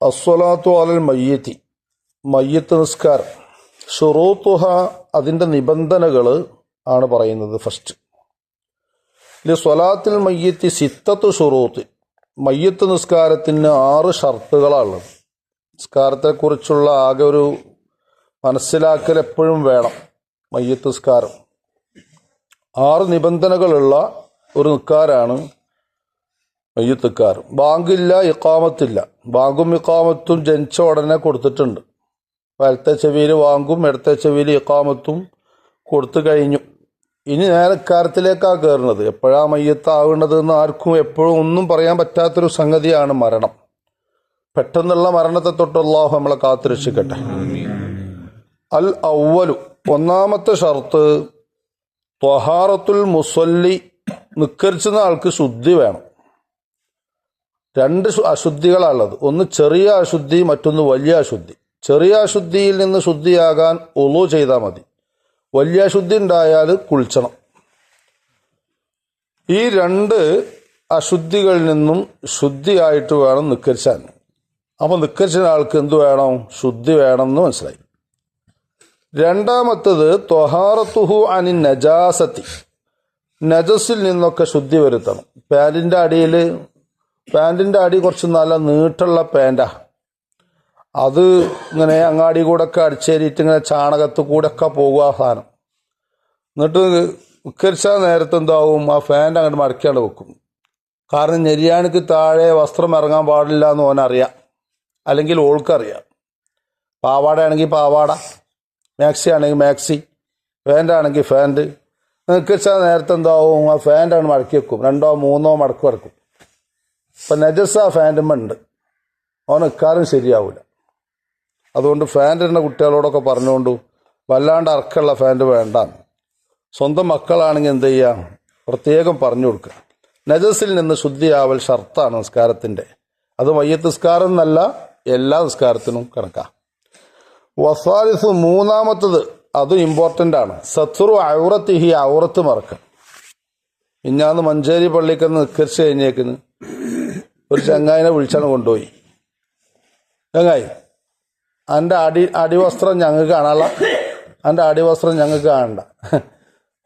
അസ്വലാത്തു അലൽ മയ്യത്തി, മയ്യത്ത് നിസ്കാരം. ഷുറൂത്തുഹ, അതിൻ്റെ നിബന്ധനകൾ ആണ് പറയുന്നത്. ഫസ്റ്റ്, സ്വലാത്തിൽ മയ്യത്തി സിത്തത്തു ഷുറൂത്ത്, മയ്യത്ത് നിസ്കാരത്തിന് 6 ഷർത്തുകളാണുള്ളത്. നിസ്കാരത്തെക്കുറിച്ചുള്ള ആകെ ഒരു മനസ്സിലാക്കൽ എപ്പോഴും വേണം. മയ്യത്ത് നിസ്കാരം 6 നിബന്ധനകളുള്ള ഒരു നിസ്കാരമാണ് മയ്യത്ത് നിസ്കാരം. ബാങ്കില്ല, ഇഖാമത്തില്ല. ബാങ്കും ഇഖാമത്തും ജനിച്ച ഉടനെ കൊടുത്തിട്ടുണ്ട്. വലത്തെ ചെവിയിൽ ബാങ്കും ഇടത്തെ ചെവിയിൽ ഇഖാമത്തും കൊടുത്തു കഴിഞ്ഞു. ഇനി നേരെ നിസ്കാരത്തിലേക്കാണ് കയറുന്നത്. എപ്പോഴാണ് മയ്യത്താവേണ്ടത് എന്ന് ആർക്കും എപ്പോഴും ഒന്നും പറയാൻ പറ്റാത്തൊരു സംഗതിയാണ് മരണം. പെട്ടെന്നുള്ള മരണത്തെ തൊട്ട് അല്ലാഹു നമ്മളെ കാത്തുരക്ഷിക്കട്ടെ. അൽ അവ്വലു, ഒന്നാമത്തെ ഷർത്ത് ത്വഹാറത്തുൽ മുസല്ലി, നിസ്കരിച്ചുന്ന ആൾക്ക് ശുദ്ധി വേണം. 2 അശുദ്ധികളാണുള്ളത്. ഒന്ന് ചെറിയ അശുദ്ധി, മറ്റൊന്ന് വലിയ അശുദ്ധി. ചെറിയ അശുദ്ധിയിൽ നിന്ന് ശുദ്ധിയാകാൻ ഉളു ചെയ്താൽ മതി. വലിയ അശുദ്ധി ഉണ്ടായാൽ കുളിച്ചണം. ഈ 2 അശുദ്ധികളിൽ നിന്നും ശുദ്ധിയായിട്ട് വേണം നിസ്കരിച്ചാൻ. അപ്പം നിസ്കരിച്ച ആൾക്ക് എന്ത് വേണം? ശുദ്ധി വേണം എന്ന് മനസ്സിലായി. രണ്ടാമത്തത് ത്വഹാറത്തുഹു അനി നജാസത്തി, നജസിൽ നിന്നൊക്കെ ശുദ്ധി വരുത്തണം. പാൻറ്റിൻ്റെ അടി കുറച്ച് നല്ല നീട്ടുള്ള പാൻറ്റാ, അത് ഇങ്ങനെ അങ്ങാടി കൂടെ ഒക്കെ അടിച്ചേരിയിട്ട് ഇങ്ങനെ ചാണകത്ത് കൂടെ ഒക്കെ പോകുക സാധനം. എന്നിട്ട് നിസ്കരിച്ചാൽ നേരത്തെ എന്താവും, ആ പാൻറ്റ് അങ്ങോട്ട് മടക്കിയാണ്ട് വെക്കും. കാരണം ഞെരിയാണിക്ക് താഴെ വസ്ത്രം ഇറങ്ങാൻ പാടില്ല എന്ന് ഓനറിയാം, അല്ലെങ്കിൽ ഓൾക്കറിയാം. പാവാടയാണെങ്കിൽ പാവാട, മാക്സി ആണെങ്കിൽ മാക്സി, ഫാൻ്റാണെങ്കിൽ ഫാൻറ്റ്. നിസ്കരിച്ചാൽ നേരത്തെ എന്താവും, ആ ഫാൻ്റാണ് മടക്കി വെക്കും. 2 or 3 മടക്ക് മടക്കും. ഇപ്പം നജസ് ആ ഫാൻറ്റുമ്മ ഉണ്ട്, ഓൻ നിൽക്കാറും ശരിയാവില്ല. അതുകൊണ്ട് ഫാൻറ്റ് ഇടുന്ന കുട്ടികളോടൊക്കെ പറഞ്ഞുകൊണ്ടു വല്ലാണ്ട് അറക്കുള്ള ഫാൻറ്റ് വേണ്ട. സ്വന്തം മക്കളാണെങ്കിൽ എന്ത് ചെയ്യുക, പ്രത്യേകം പറഞ്ഞു കൊടുക്കുക. നജസിൽ നിന്ന് ശുദ്ധിയാവൽ ഷർത്താണ് നിസ്കാരത്തിൻ്റെ. അത് മയ്യത്ത് നിസ്കാരം എന്നല്ല, എല്ലാ നിസ്കാരത്തിനും കണക്കാം. വസാലിസ്, മൂന്നാമത്തത്, അതും ഇമ്പോർട്ടൻ്റ് ആണ്, സത്രു ഔറത്തിഹി, ഔറത്ത് മറക്കാം. ഇന്നാന്ന് മഞ്ചേരി പള്ളിക്കെന്ന് നിസ്കരിച്ച് കഴിഞ്ഞേക്കുന്നു ഒരു ചങ്ങായിനെ വിളിച്ചാണ് കൊണ്ടുപോയി. ചങ്ങായി, എൻ്റെ അടിവസ്ത്രം ഞങ്ങൾക്ക് കാണാനുള്ള, എൻ്റെ അടിവസ്ത്രം ഞങ്ങൾക്ക് കാണണ്ട.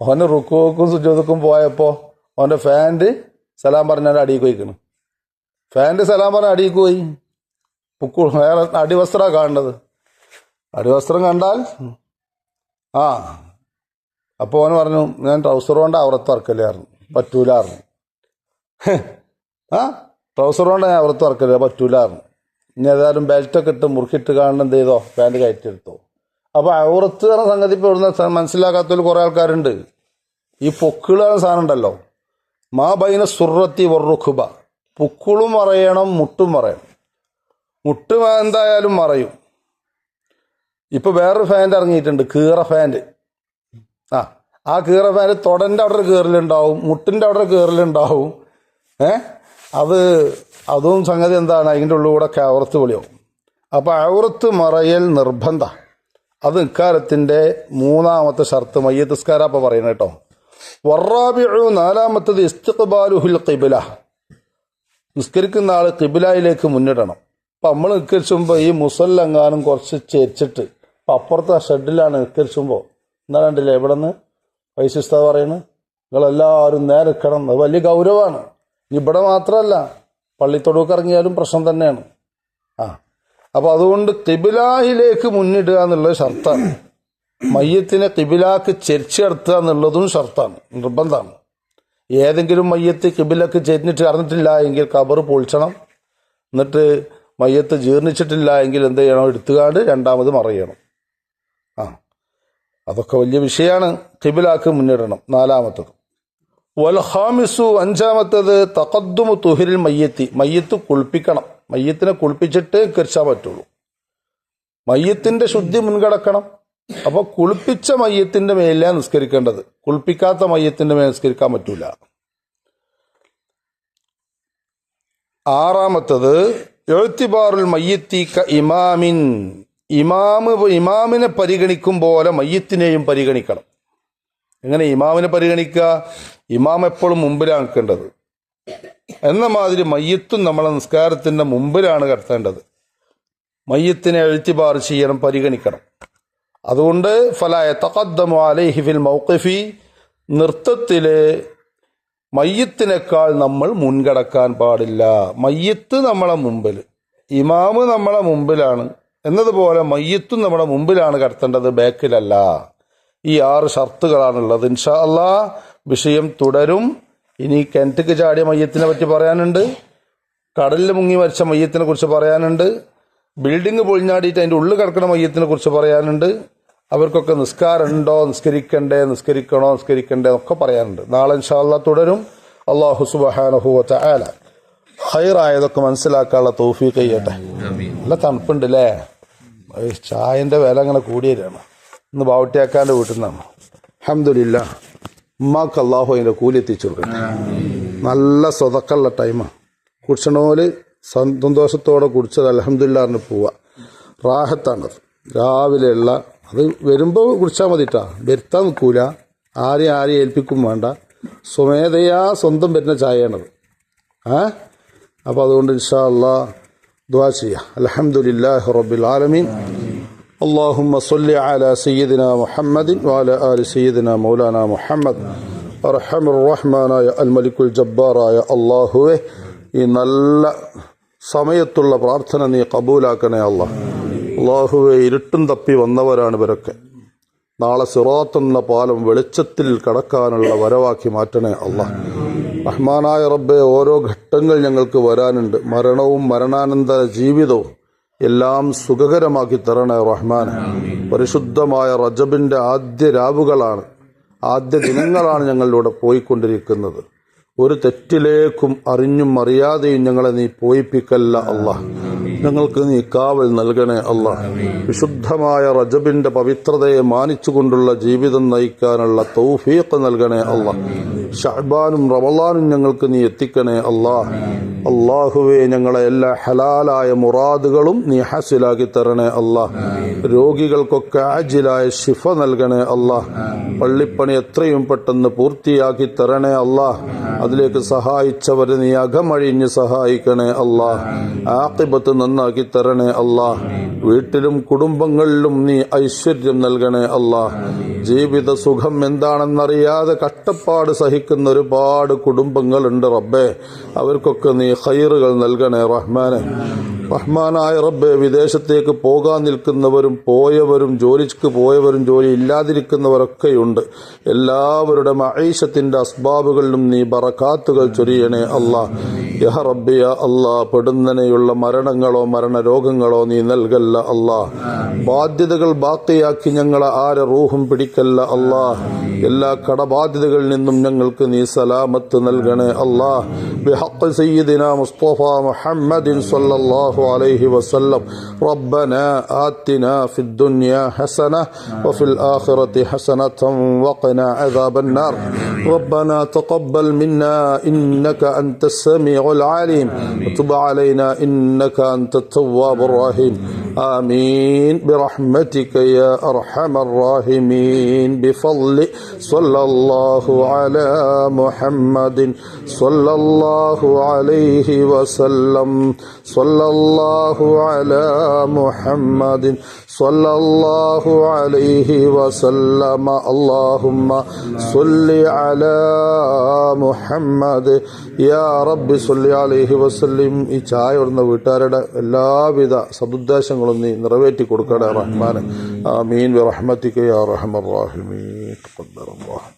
ഓൻ്റെ റുക്കുവക്കും സുജൂദക്കും പോയപ്പോൾ ഓൻ്റെ ഫാൻറ്റ് സലാം പറഞ്ഞാൽ അടിയിൽ പോയിക്കണം. ഫാൻറ്റ് സലാം പറഞ്ഞ അടിയിൽ പോയി. വേറെ അടിവസ്ത്രമാണ് കാണേണ്ടത്. അടിവസ്ത്രം കണ്ടാൽ അപ്പോൾ ഓന് പറഞ്ഞു, ഞാൻ ട്രൗസർ കൊണ്ട് ഔറത്ത് ഇറക്കലായിരുന്നു, പറ്റൂലായിരുന്നു. ട്രൗസർ കൊണ്ട് ഞാൻ ഔറത്ത് ഇറക്കല, പറ്റൂലായിരുന്നു. ഇനി ഏതായാലും ബെൽറ്റൊക്കെ ഇട്ട് മുറുക്കിയിട്ട് കാണണം, എന്ത് ചെയ്തോ, പാൻറ്റ് കയറ്റിയെടുത്തോ. അപ്പോൾ ഔറത്ത് എന്ന സംഗതി ഇപ്പോൾ ഇവിടുന്ന് മനസ്സിലാക്കാത്തതിൽ കുറേ ആൾക്കാരുണ്ട്. ഈ പൊക്കിളാണ് സാധനം ഉണ്ടല്ലോ, മാ ബൈന സുറത്തി വറുഖുബ, പൊക്കിളും മറയണം, മുട്ടും മറയണം. മുട്ട് എന്തായാലും മറയും. ഇപ്പൊ വേറൊരു ഫാൻറ്റ് ഇറങ്ങിയിട്ടുണ്ട്, കീറ ഫാൻറ്റ്. ആ കീറ ഫാൻറ്റ് തൊടൻ്റെ അവിടെ കീറലുണ്ടാവും, മുട്ടിൻ്റെ അവിടെ കീറലുണ്ടാവും. അതും സംഗതി എന്താണ്, അതിൻ്റെ ഉള്ളിലൂടെ ഔറത്ത് വിളിയാവും. അപ്പോൾ ഔറത്ത് മറയൽ നിർബന്ധ. അത് നിസ്കാരത്തിൻ്റെ മൂന്നാമത്തെ ഷർത്ത്, മയ്യത്ത് നിസ്കാരം അപ്പോൾ പറയുന്നത് കേട്ടോ. വറാബിഉ, നാലാമത്തത് ഇസ്തിഖ്ബാലുഹുൽ ഖിബ്ല, നിസ്കരിക്കുന്ന ആൾ ഖിബ്ലയിലേക്ക് മുന്നിടണം. അപ്പം നമ്മൾ നിസ്കരിച്ചുമ്പോൾ ഈ മുസല്ലെങ്ങാനും കുറച്ച് ചെരിച്ചിട്ട്, അപ്പം അപ്പുറത്തെ ഷെഡിലാണ് നിസ്കരിച്ചുമ്പോൾ, എന്നാ കണ്ടില്ലേ ഇവിടെ നിന്ന് പൈസ പറയുന്നത്, നിങ്ങളെല്ലാവരും നേരെ നിൽക്കണം. അത് വലിയ ഗൗരവമാണ്. ഇവിടെ മാത്രമല്ല, പള്ളിത്തൊടുക്ക് ഇറങ്ങിയാലും പ്രശ്നം തന്നെയാണ്. അപ്പോൾ അതുകൊണ്ട് ഖിബ്ലയിലേക്ക് മുന്നിടുക എന്നുള്ളത് ഷർത്താണ്. മയ്യത്തിനെ ഖിബ്ലക്ക് ചെരിച്ചെടുത്തുക എന്നുള്ളതും ഷർത്താണ്, നിർബന്ധമാണ്. ഏതെങ്കിലും മയ്യത്ത് ഖിബ്ലക്ക് ചെരിഞ്ഞിട്ട് അറിഞ്ഞിട്ടില്ല എങ്കിൽ ഖബർ പൊളിച്ചണം. എന്നിട്ട് മയ്യത്ത് ജീർണിച്ചിട്ടില്ല എങ്കിൽ എന്ത് ചെയ്യണം, എടുത്തുകാണ്ട് രണ്ടാമത് മറയണം. അതൊക്കെ വലിയ വിഷയമാണ്. ഖിബ്ലക്ക് മുന്നിടണം. നാലാമത്തത് വൽഖാമിസു, അഞ്ചാമത്തത് തഖദ്ദുമു തുഹരിൽ മയ്യത്തി, മയ്യത്ത് കുളിപ്പിക്കണം. മയ്യത്തിനെ കുളിപ്പിച്ചിട്ട് നിസ്കരിച്ചാൽ പറ്റുള്ളൂ. മയ്യത്തിൻ്റെ ശുദ്ധി മുൻകടക്കണം. അപ്പോൾ കുളിപ്പിച്ച മയ്യത്തിൻ്റെ മേലാണ് നിസ്കരിക്കേണ്ടത്, കുളിപ്പിക്കാത്ത മയ്യത്തിൻ്റെ മേൽ നിസ്കരിക്കാൻ പറ്റൂല. ആറാമത്തത് എഴുത്തിബാറുൽ മയ്യത്തി ക ഇമാമിൻ, ഇമാമിനെ പരിഗണിക്കും പോലെ മയ്യത്തിനെയും പരിഗണിക്കണം. എങ്ങനെ ഇമാമിനെ പരിഗണിക്കുക? ഇമാം എപ്പോഴും മുമ്പിലാണ് നിൽക്കേണ്ടത്. എന്ന മാതിരി മയ്യത്തും നമ്മളെ നിസ്കാരത്തിൻ്റെ മുമ്പിലാണ് കിടത്തേണ്ടത്. മയ്യത്തിനെ എഴുത്തിബാർ ചെയ്യണം, പരിഗണിക്കണം. അതുകൊണ്ട് ഫലാ യതഖദ്ദമു അലൈഹി ഫിൽ മൗഖിഫി, നൃത്തത്തില് മയ്യത്തിനേക്കാൾ നമ്മൾ മുൻകടക്കാൻ പാടില്ല. മയ്യത്ത് നമ്മളെ മുമ്പിൽ, ഇമാമ് നമ്മളെ മുമ്പിലാണ് എന്നതുപോലെ മയ്യത്തും നമ്മുടെ മുമ്പിലാണ് കടത്തേണ്ടത്, ബാക്കിലല്ല. ഈ 6 ഷർത്തുകളാണുള്ളത്. ഇൻഷാ അല്ലാഹ് വിഷയം തുടരും. ഇനി കിണറ്റിക്ക് ചാടിയ മയ്യത്തിനെ പറ്റി പറയാനുണ്ട്, കടലിൽ മുങ്ങി മരിച്ച മയ്യത്തിനെ കുറിച്ച് പറയാനുണ്ട്, ബിൽഡിംഗ് പൊളിഞ്ഞാടിയിട്ട് അതിൻ്റെ ഉള്ളിൽ കിടക്കുന്ന മയ്യത്തിനെ കുറിച്ച് പറയാനുണ്ട്, അവർക്കൊക്കെ നിസ്കാരം ഉണ്ടോ, നിസ്കരിക്കണോ എന്നൊക്കെ പറയാനുണ്ട്. നാളെ ഇൻഷാ അല്ലാഹ് തുടരും. അല്ലാഹു സുബ്ഹാനഹു വ തആല ഖൈറായതൊക്കെ മനസ്സിലാക്കാനുള്ള തൗഫീഖ് ചെയ്യട്ടെ. നല്ല തണുപ്പുണ്ട് അല്ലേ? ചായൻ്റെ വില അങ്ങനെ കൂടിയതാണ്. ഇന്ന് ബാവട്ടിയാക്കാൻ്റെ വീട്ടിൽ നിന്നാണ്. അൽഹംദുലില്ലാഹ്, ഉമ്മാക്ക് അള്ളാഹു അതിൻ്റെ കൂലി എത്തിച്ചു കൊടുക്കട്ടെ. നല്ല സ്വതക്കുള്ള ടൈമാണ്. കുടിച്ചണോല് സന്തോഷത്തോടെ കുടിച്ചത് അൽഹംദുലില്ലാഹ് പറഞ്ഞ് പോവുക. റാഹത്താണത്. രാവിലെയുള്ള അത് വരുമ്പോൾ കുടിച്ചാൽ മതിട്ടാ, വരുത്താൻ നിൽക്കൂല, ആരെയും ഏൽപ്പിക്കും വേണ്ട, സ്വമേധയാ സ്വന്തം വരുന്ന ചായയാണത്. അപ്പോൾ അതുകൊണ്ട് ഇൻഷാ അല്ലാഹ് ദുആ ചെയ്യാം. അൽഹംദുലില്ലാഹി റബ്ബിൽ ആലമീൻ. اللهم صل على سيدنا محمد وعلى آل سيدنا مولانا محمد. അർഹം റഹ്മാനായ അൽമലിക്കുൽ ജബ്ബാറായ അള്ളാഹുവെ, ഈ നല്ല സമയത്തുള്ള പ്രാർത്ഥന നീ കബൂലാക്കണേ അല്ലാഹ്. അള്ളാഹുവെ, ഇരുട്ടും തപ്പി വന്നവരാണ് ഇവരൊക്കെ. നാളെ സിറാത്ത് എന്ന പാലം വെളിച്ചത്തിൽ കടക്കാനുള്ള വരവാക്കി മാറ്റണേ അല്ലാഹ്. റഹ്മാനായ റബ്ബെ, ഓരോ ഘട്ടങ്ങൾ ഞങ്ങൾക്ക് വരാനുണ്ട്. മരണവും മരണാനന്തര ജീവിതവും എല്ലാം സുഖകരമാക്കി തരണേ റഹ്മാൻ. പരിശുദ്ധമായ റജബിൻ്റെ ആദ്യ രാവുകളാണ്, ആദ്യ ദിനങ്ങളാണ് ഞങ്ങളിലൂടെ പോയിക്കൊണ്ടിരിക്കുന്നത്. ഒരു തെറ്റിലേക്കും അറിഞ്ഞും അറിയാതെയും ഞങ്ങളെ നീ പോയിപ്പിക്കല്ല അല്ലാഹ്. ഞങ്ങൾക്ക് നീ കാവൽ നൽകണേ അല്ലാഹ്. വിശുദ്ധമായ റജബിൻ്റെ പവിത്രതയെ മാനിച്ചുകൊണ്ടുള്ള ജീവിതം നയിക്കാനുള്ള തൗഫീഖ് നൽകണേ അല്ലാഹ്. ശഅബാനും റമളാനും ഞങ്ങൾക്ക് നീ എത്തിക്കണേ അല്ലാഹ്. അള്ളാഹുവെ, ഞങ്ങളെ എല്ലാ ഹലാലായ മുറാദുകളും നീ ഹസിലാക്കി തരണേ അല്ലാഹ്. രോഗികൾക്കൊക്കെ ആജിലായ ശിഫ നൽകണേ അല്ലാഹ്. പള്ളിപ്പണി എത്രയും പെട്ടെന്ന് പൂർത്തിയാക്കി തരണേ അല്ലാഹ്. അതിലേക്ക് സഹായിച്ചവരെ നീ അകമഴിഞ്ഞ് സഹായിക്കണേ അല്ലാഹ്. ആഖിബത്ത് നന്നാക്കി തരണേ അല്ലാഹ്. വീട്ടിലും കുടുംബങ്ങളിലും നീ ഐശ്വര്യം നൽകണേ അല്ലാഹ്. ജീവിത സുഖം എന്താണെന്നറിയാതെ കഷ്ടപ്പാട് സഹിക്കുന്ന ഒരുപാട് കുടുംബങ്ങളുണ്ട് റബ്ബേ. അവർക്കൊക്കെ നീ ഖൈറുകൾ നൽകണേ റഹ്മാനെ. റഹ്മാനായ റബ്ബെ, വിദേശത്തേക്ക് പോകാൻ നിൽക്കുന്നവരും പോയവരും ജോലിക്ക് പോയവരും ജോലി ഇല്ലാതിരിക്കുന്നവരൊക്കെയുണ്ട്. എല്ലാവരുടെ മഈശത്തിന്റെ അസ്ബാബുകളിലും നീ ബറകാത്തുകൾ ചൊരിയണേ അല്ലാഹ്. യാ റബ്ബി യാ അല്ലാഹ്, പെടുന്നനെയുള്ള മരണങ്ങളോ മരണരോഗങ്ങളോ നീ നൽകല്ല അല്ലാഹ്. ബാധ്യതകൾ ബാക്കിയാക്കി ഞങ്ങളെ ആരെ റൂഹും പിടിക്കല്ല അല്ലാഹ്. എല്ലാ കടബാധ്യതകളിൽ നിന്നും ഞങ്ങൾക്ക് നീ സലാമത്ത് നൽകണേ അല്ലാഹ്. ബിഹഖ് സയ്യിദിനാ മുസ്തഫ മുഹമ്മദിൻ സ്വല്ലല്ലാഹു عليه وسلم. ربنا آتنا في الدنيا حسنة وفي الآخرة حسنة وقنا عذاب النار. ربنا تقبل منا إنك أنت السميع العليم وتب علينا إنك أنت التواب الرحيم. آمين برحمتك يا أرحم الراحمين. بفضل صلى الله على محمد صلى الله عليه وسلم. صلى الله على محمد صلى الله عليه وسلم. اللهم صل على محمد يا رب صل عليه وسلم. ഈ ചായ ഇടുന്ന വീട്ടുകാരുടെ എല്ലാവിധ സദുദ്ദേശങ്ങളും നീ നിറവേറ്റി കൊടുക്കണേ റഹ്മാനെ. ആമീൻ ബിറഹ്മതിക യാ അർഹമർ റഹീമീൻ. തഖബ്ബലല്ലാഹ്.